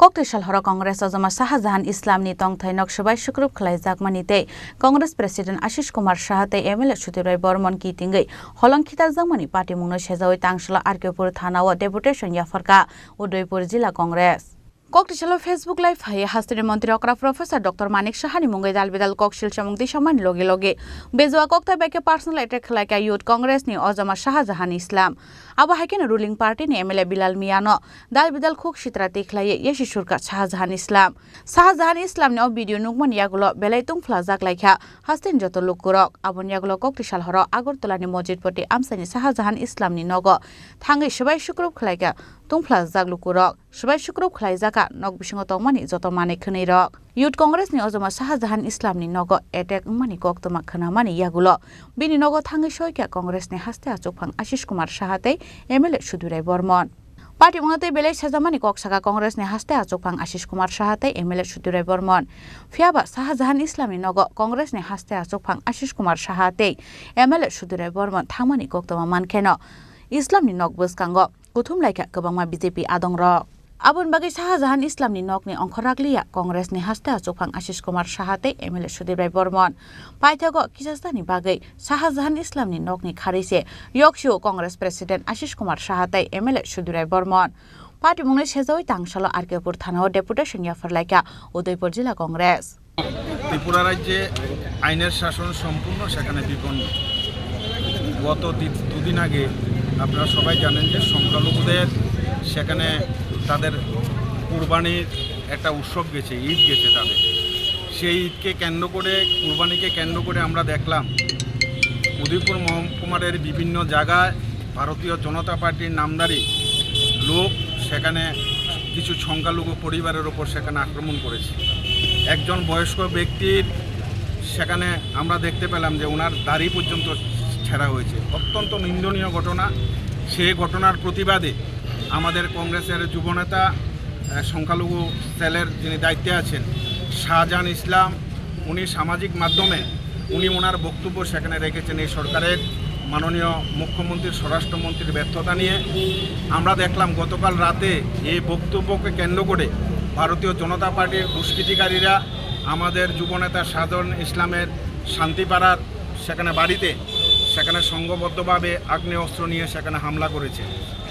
Kokteşal hara Kongres Azama Shahjahan Islamni tongthainok subai sukrup khlaijak manite Kongres President Ashish Kumar Shah tei MLA Sutirai Bormon ki tingai holong khitarjak mani party mungno sejawai tangsala Arkyopur thanao deputation yafarka Udaipur Jila Kongres Kokteşal Facebook Live haye Hasturi Mantri Okra Professor Dr. Manik Shahani mungai dalbidal kokshil chamungti saman loge bezoa kokta beke personal attack khlaika Youth Congress ni Azama Shahjahan Islam aba haken ruling party ni MLA Bilal Miano dalbidal khuk sitrati khlai yeshi surka Shahjahan Islam ni video nukman yagulo belaitung flajak laikha hasten joto lukurok abon yagulo Kokteşal haro Agartala ni mosjid poti amsani Shahjahan Islam ni nogo thangai subai sukrup khlaika tungfla jaglukurok subai sukrup khlaijaka nok bisingo tongmani joto mane khwnei rok Youth Congress ni Azama Shahjahan Islam ni nogo attack mani koktoma khwnamani yagulo bini nogo thangai soika Congress ni haste achukphang Ashish Kumar Shah tei MLA Sutirai Bormon Party mungate belai sajamani koksaka Congress ni haste achukphang Ashish Kumar Shah tei MLA Sutirai Bormon fiaba Shahjahan Islam ni nogo Congress ni haste achukphang Ashish Kumar Shah tei MLA Sutirai Bormon thangmani koktoma mankheno Islam ni nok bwskango kuthum laika kwbangma BJP adongrok abon bagai Shahjahan Islam ni nok ni ongkhrakliya Congress ni haste achukphang Ashish Kumar Shah tei MLA Sutirai Bormon paithago kisastani bagai Shahjahan Islam ni nok ni kharise yokshu Congress President Ashish Kumar Shah tei MLA Sutirai Bormon party mungai sejawai tangsalo Arkyopur thanao deputation yafarlaika Udaipur Jila Congress Tripura রাজ্যে আইনের শাসন সম্পূর্ণ সেখানে বিপন্ন গত দুদিন আগে আপনারা সবাই জানেন যে সংখ্যালঘুদের সেখানে তাদের কুরবানির একটা উৎসব গেছে ঈদ গেছে তাদের সেই ঈদকে কেন্দ্র করে কুরবানিকে কেন্দ্র করে আমরা দেখলাম উদয়পুর মহকুমারের বিভিন্ন জায়গায় ভারতীয় জনতা পার্টির নামধারী লোক সেখানে কিছু সংখ্যালঘু পরিবারের ওপর সেখানে আক্রমণ করেছে একজন বয়স্ক ব্যক্তির সেখানে আমরা দেখতে পেলাম যে ওনার দাড়ি পর্যন্ত ছেঁড়া হয়েছে অত্যন্ত নিন্দনীয় ঘটনা সেই ঘটনার প্রতিবাদে আমাদের কংগ্রেসের যুবনেতা সংখ্যালঘু সেলের যিনি দায়িত্বে আছেন শাহজাহান ইসলাম উনি সামাজিক মাধ্যমে উনি ওনার বক্তব্য সেখানে রেখেছেন এই সরকারের মাননীয় মুখ্যমন্ত্রীর স্বরাষ্ট্রমন্ত্রীর ব্যর্থতা নিয়ে আমরা দেখলাম গতকাল রাতে এই বক্তব্যকে কেন্দ্র করে ভারতীয় জনতা পার্টির দুষ্কৃতিকারীরা আমাদের যুবনেতা শাহজাহান ইসলামের শান্তিপাড়ার সেখানে বাড়িতে সেখানে সংঘবদ্ধভাবে আগ্নেয়াস্ত্র নিয়ে সেখানে হামলা করেছে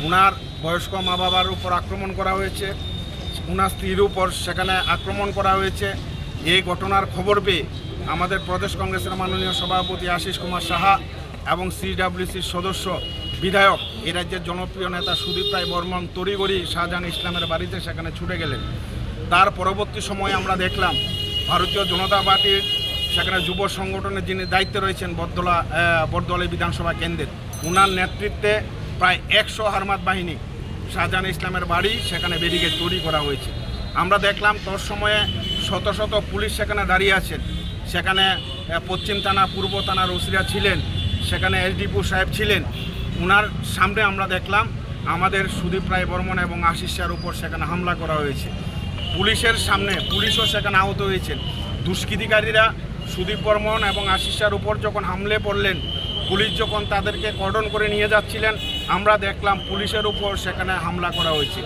উনার বয়স্ক মা বাবার উপর আক্রমণ করা হয়েছে উনার স্ত্রীর উপর সেখানে আক্রমণ করা হয়েছে এই ঘটনার খবর পেয়ে আমাদের প্রদেশ কংগ্রেসের মাননীয় সভাপতি আশিস কুমার সাহা এবং সিডব্লিউসির সদস্য বিধায়ক এই রাজ্যের জনপ্রিয় নেতা সুদীপ রায় বর্মন তড়িঘড়ি শাহজাহান ইসলামের বাড়িতে সেখানে ছুটে গেলেন তার পরবর্তী সময়ে আমরা দেখলাম ভারতীয় জনতা পার্টির সেখানে যুব সংগঠনের যিনি দায়িত্বে রয়েছেন বরদোয়ালি বিধানসভা কেন্দ্রের ওনার নেতৃত্বে প্রায় 100 হারমাত বাহিনী শাহজাহান ইসলামের বাড়ি সেখানে ব্যারিকেড তৈরি করা হয়েছে আমরা দেখলাম তোর সময়ে শত শত পুলিশ সেখানে দাঁড়িয়ে আছেন সেখানে পশ্চিম থানা পূর্ব থানার ওসিরা ছিলেন সেখানে এসডিপি সাহেব ছিলেন ওনার সামনে আমরা দেখলাম আমাদের সুদীপ রায় বর্মন এবং আশিস শাহর উপর সেখানে হামলা করা হয়েছে পুলিশের সামনে পুলিশও সেখানে আহত হয়েছেন দুষ্কৃতিকারীরা সুদীপ বর্মন এবং আশিস শাহর উপর যখন হামলে পড়লেন পুলিশ যখন তাদেরকে কর্ডন করে নিয়ে যাচ্ছিলেন আমরা দেখলাম পুলিশের উপর সেখানে হামলা করা হয়েছে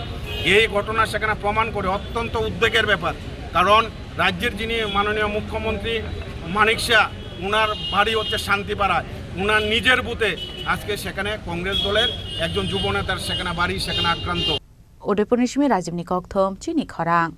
এই ঘটনা সেখানে প্রমাণ করে অত্যন্ত উদ্বেগের ব্যাপার কারণ রাজ্যের যিনি মাননীয় মুখ্যমন্ত্রী মানিক শাহ ওনার বাড়ি হচ্ছে শান্তিপাড়ায় ওনার নিজের বুথে আজকে সেখানে কংগ্রেস দলের একজন যুবনেতার সেখানে বাড়ি সেখানে আক্রান্ত Udaipur Nishmi Rajimni Kokthom Chini Khorang